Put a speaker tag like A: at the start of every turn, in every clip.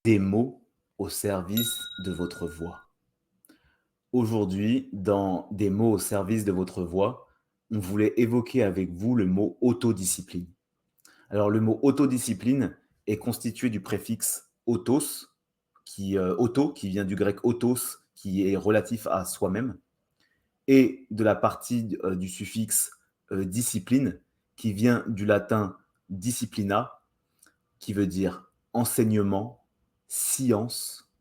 A: Des mots au service de votre voix. Aujourd'hui, dans Des mots au service de votre voix, on voulait évoquer avec vous le mot autodiscipline. Alors le mot autodiscipline est constitué du préfixe autos, auto, qui vient du grec autos, qui est relatif à soi-même, et de la partie du suffixe discipline, qui vient du latin disciplina, qui veut dire enseignement, science,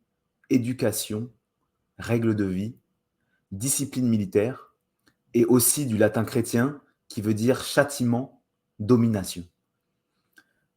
A: éducation, règles de vie, discipline militaire, et aussi du latin chrétien qui veut dire châtiment, domination.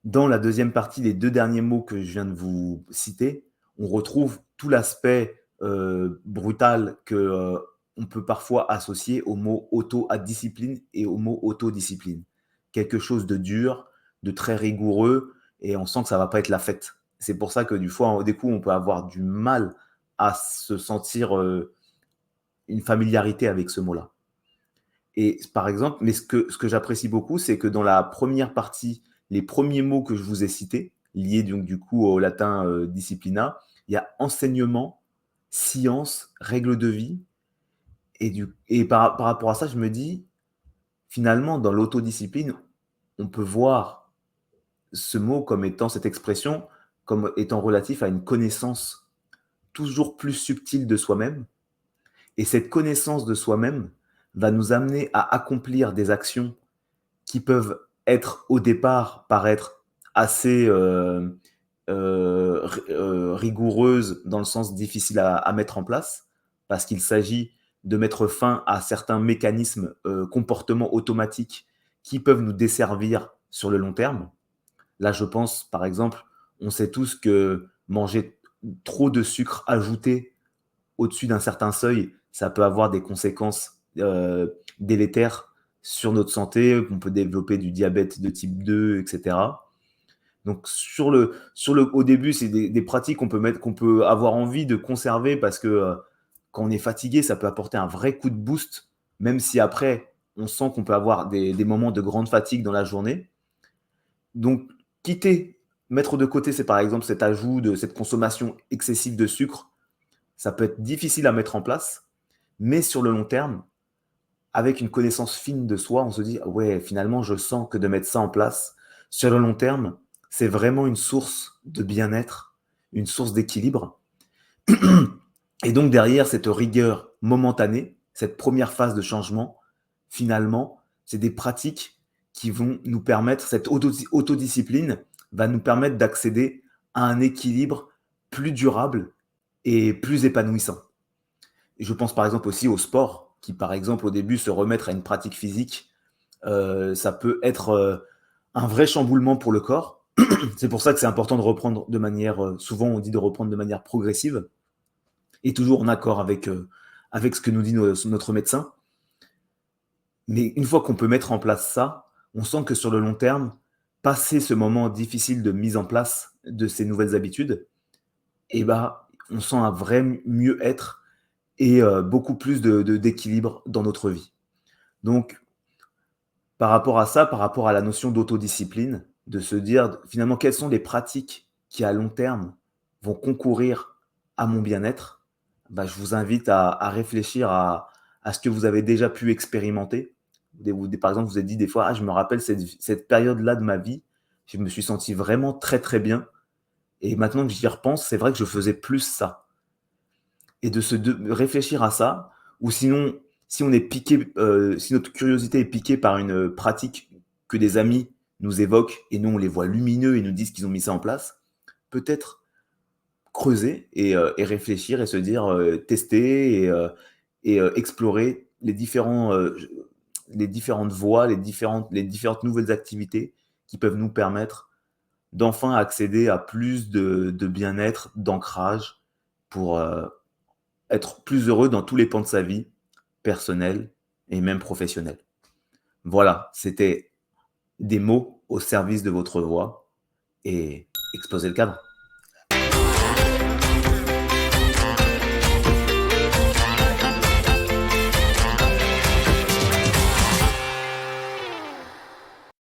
A: Dans la deuxième partie, les deux derniers mots que je viens de vous citer, on retrouve tout l'aspect brutal que on peut parfois associer au mot auto-discipline et au mot autodiscipline. Quelque chose de dur, de très rigoureux, et on sent que ça va pas être la fête. C'est pour ça que des coups, on peut avoir du mal à se sentir une familiarité avec ce mot-là. Et par exemple, mais ce que j'apprécie beaucoup, c'est que dans la première partie, les premiers mots que je vous ai cités, liés donc du coup au latin disciplina, il y a enseignement, science, règles de vie. Et par rapport à ça, je me dis, finalement, dans l'autodiscipline, on peut voir ce mot comme étant, cette expression, comme étant relatif à une connaissance toujours plus subtile de soi-même. Et cette connaissance de soi-même va nous amener à accomplir des actions qui peuvent être au départ paraître assez rigoureuses dans le sens difficile à mettre en place, parce qu'il s'agit de mettre fin à certains mécanismes, comportements automatiques qui peuvent nous desservir sur le long terme. Là, je pense, par exemple, on sait tous que manger trop de sucre ajouté au-dessus d'un certain seuil, ça peut avoir des conséquences délétères sur notre santé. On peut développer du diabète de type 2, etc. Donc au début, c'est des pratiques qu'on peut avoir envie de conserver parce que quand on est fatigué, ça peut apporter un vrai coup de boost, même si après, on sent qu'on peut avoir des moments de grande fatigue dans la journée. Donc, mettre de côté, c'est par exemple cet ajout de cette consommation excessive de sucre, ça peut être difficile à mettre en place, mais sur le long terme, avec une connaissance fine de soi, on se dit: «Ouais, finalement, je sens que de mettre ça en place, sur le long terme, c'est vraiment une source de bien-être, une source d'équilibre». Et donc derrière cette rigueur momentanée, cette première phase de changement, finalement, c'est des pratiques qui vont nous permettre, cette autodiscipline va nous permettre d'accéder à un équilibre plus durable et plus épanouissant. Et je pense par exemple aussi au sport, qui par exemple au début se remettre à une pratique physique, ça peut être un vrai chamboulement pour le corps. C'est pour ça que c'est important de reprendre de manière, souvent on dit de reprendre de manière progressive et toujours en accord avec ce que nous dit notre médecin. Mais une fois qu'on peut mettre en place ça, on sent que sur le long terme, passer ce moment difficile de mise en place de ces nouvelles habitudes, et bah, on sent un vrai mieux-être et beaucoup plus d'équilibre dans notre vie. Donc, par rapport à ça, par rapport à la notion d'autodiscipline, de se dire finalement quelles sont les pratiques qui à long terme vont concourir à mon bien-être, bah, je vous invite à réfléchir à ce que vous avez déjà pu expérimenter. Par exemple, vous avez dit des fois, ah, je me rappelle cette période-là de ma vie, je me suis senti vraiment très très bien. Et maintenant que j'y repense, c'est vrai que je faisais plus ça. Et de réfléchir à ça, ou sinon, si on est piqué, si notre curiosité est piquée par une pratique que des amis nous évoquent et nous on les voit lumineux et nous disent qu'ils ont mis ça en place, peut-être creuser et réfléchir et se dire, tester et explorer les différentes voies, les différentes nouvelles activités qui peuvent nous permettre d'enfin accéder à plus de bien-être, d'ancrage pour, être plus heureux dans tous les pans de sa vie, personnelle et même professionnelle. Voilà, c'était des mots au service de votre voix et exposez le cadre.